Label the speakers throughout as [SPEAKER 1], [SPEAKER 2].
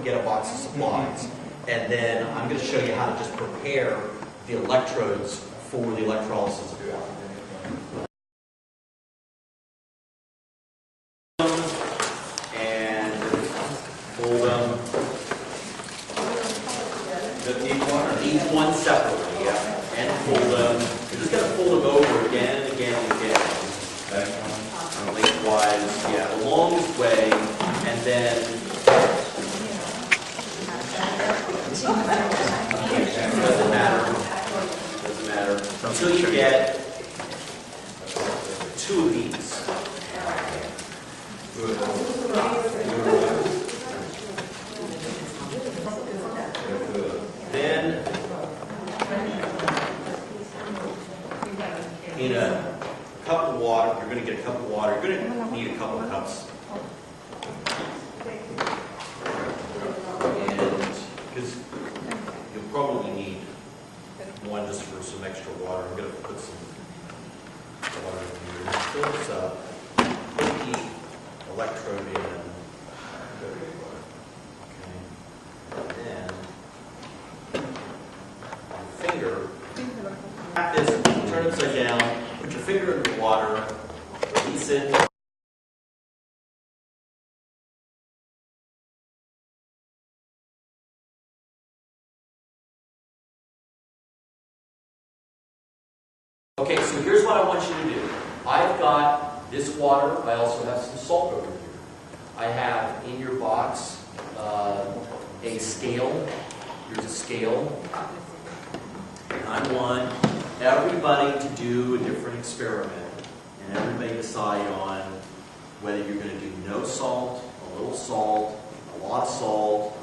[SPEAKER 1] get a box of supplies. And then I'm going to show you how to just prepare the electrodes for the electrolysis of water. And fold them. Each one separately, yeah. And fold them. You're just going to fold them over again and again and again. Lengthwise, yeah, the longest way, and then doesn't matter until you get 2 of these. Then in a cup of water, you're going to get a cup of water. You're going to need a couple of cups. And because you'll probably need one just for some extra water. I'm going to put some water in here. Fill this up. Put the electrode in. Okay. And then your finger. Tap this. Turn it upside down. Put your finger in the water, release it. Okay, so here's what I want you to do. I've got this water. I also have some salt over here. I have in your box a scale. Here's a scale. And I want everybody to do a different experiment, and everybody decide on whether you're going to do no salt, a little salt, a lot of salt,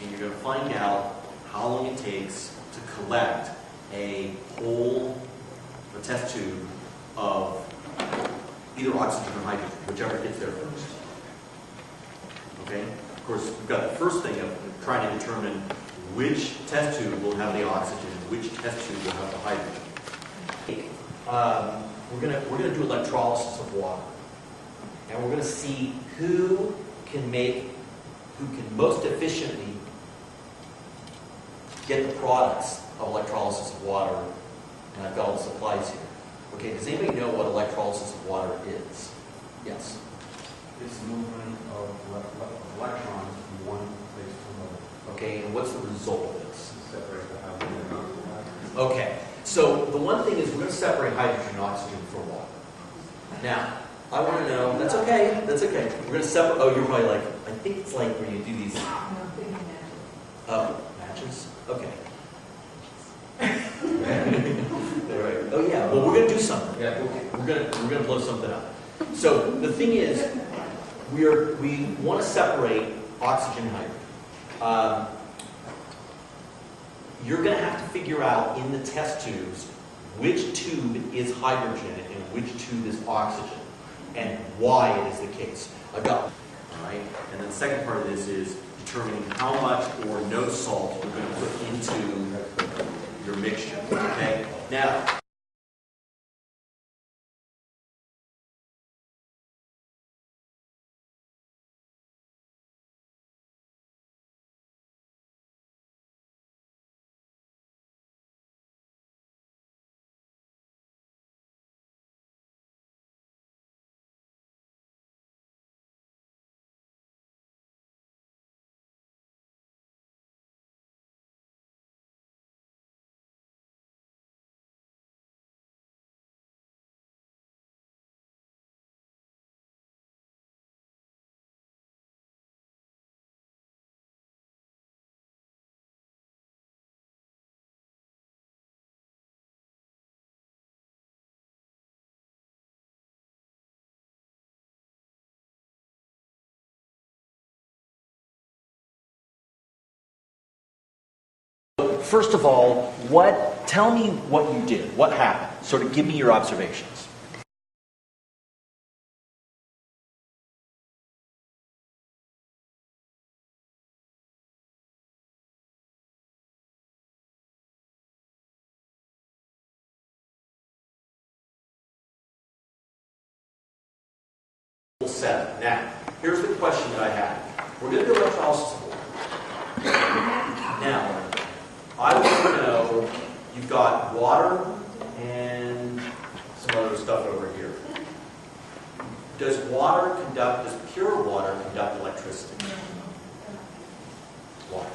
[SPEAKER 1] and you're going to find out how long it takes to collect a test tube of either oxygen or hydrogen, whichever gets there first. Okay? Of course, we've got the first thing of trying to determine which test tube will have the oxygen and which test tube will have the hydrogen. We're gonna do electrolysis of water, and we're gonna see who can most efficiently get the products of electrolysis of water. And I've got all the supplies here. Okay, does anybody know what electrolysis of water is? Yes.
[SPEAKER 2] It's the movement of electrons from one place to another.
[SPEAKER 1] Okay, and what's the result of this?
[SPEAKER 2] Separate the hydrogen and oxygen.
[SPEAKER 1] Okay, so the one thing is we're going to separate hydrogen and oxygen from water. Now, I want to know, that's okay, that's okay. We're going to separate, oh, you're probably like, I think it's like when you do these, matches? Okay. Right. Oh yeah, well we're going to do something.
[SPEAKER 2] Yeah.
[SPEAKER 1] We're going to blow something up. So the thing is, we want to separate oxygen and hydrogen. You're going to have to figure out in the test tubes which tube is hydrogen and which tube is oxygen, and why it is the case. I've got, all right. And then the second part of this is determining how much or no salt you're going to put into your mixture. Okay. Now. First of all, tell me what you did. What happened? Sort of give me your observations. Set. Now, here's the question that I have. We're going to do electrolysis of water. Now, I want to know, you've got water and some other stuff over here. Does pure water conduct electricity? Why?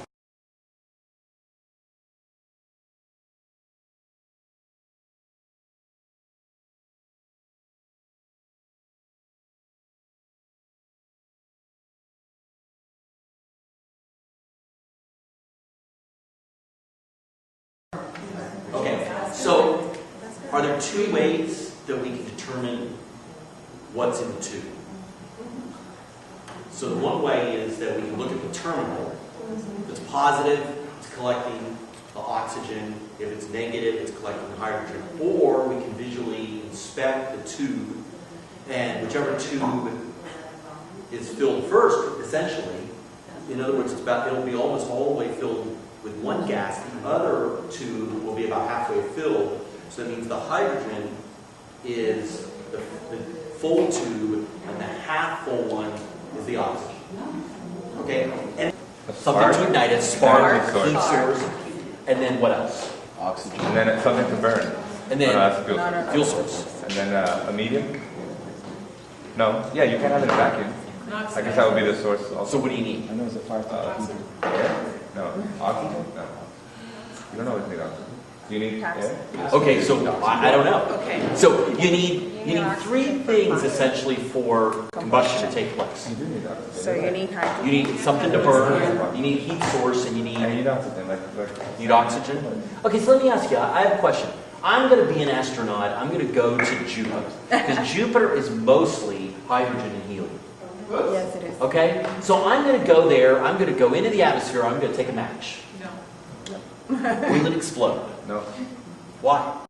[SPEAKER 1] Okay, so are there two ways that we can determine what's in the tube? So the one way is that we can look at the terminal. If it's positive, it's collecting the oxygen. If it's negative, it's collecting the hydrogen. Or we can visually inspect the tube, and whichever tube is filled first, essentially, in other words, it'll be almost all the way filled with one gas. The other tube will be about halfway filled. So that means the hydrogen is the full tube, and the half full one is the oxygen. Okay? And something to ignite it, spark, heat source, and then what else?
[SPEAKER 3] Oxygen. And then it's something to burn.
[SPEAKER 1] And then
[SPEAKER 3] that's
[SPEAKER 1] fuel source.
[SPEAKER 3] And then a medium? No. Yeah, you can't have it in a vacuum. I guess that would be the source also.
[SPEAKER 1] So what do you need?
[SPEAKER 3] I know it's a fire starter. Air? No. Oxygen? No. You don't always need oxygen. You need air?
[SPEAKER 1] Okay, so I don't know.
[SPEAKER 4] Okay.
[SPEAKER 1] So you need three things essentially for combustion to take place.
[SPEAKER 3] You do need oxygen.
[SPEAKER 4] So you need hydrogen.
[SPEAKER 1] You need something to burn, you need heat source, and you
[SPEAKER 3] And you
[SPEAKER 1] need
[SPEAKER 3] need oxygen.
[SPEAKER 1] need oxygen. Okay, so let me ask you, I have a question. I'm going to be an astronaut. I'm going to go to Jupiter. Because Jupiter is mostly hydrogen and helium.
[SPEAKER 4] Yes, it is.
[SPEAKER 1] Okay? So I'm going to go there. I'm going to go into the atmosphere. I'm going to take a match.
[SPEAKER 4] No.
[SPEAKER 1] Will it explode?
[SPEAKER 3] No.
[SPEAKER 1] Why?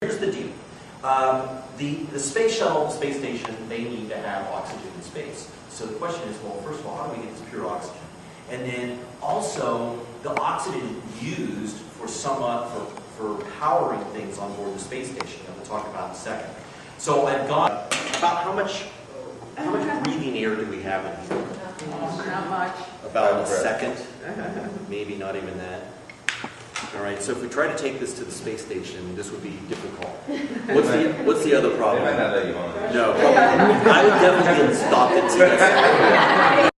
[SPEAKER 1] Here's the deal. The space shuttle, the space station, they need to have oxygen in space. So the question is, well, first of all, how do we get this pure oxygen? And then also, the oxygen used for for powering things on board the space station that we'll talk about in a second. So I've got about how much breathing air do we have in here?
[SPEAKER 4] Not much.
[SPEAKER 1] About a second, maybe not even that. All right, so if we try to take this to the space station, this would be difficult. What's the other
[SPEAKER 3] They
[SPEAKER 1] problem?
[SPEAKER 3] might not let you on.
[SPEAKER 1] No, I would definitely stop it.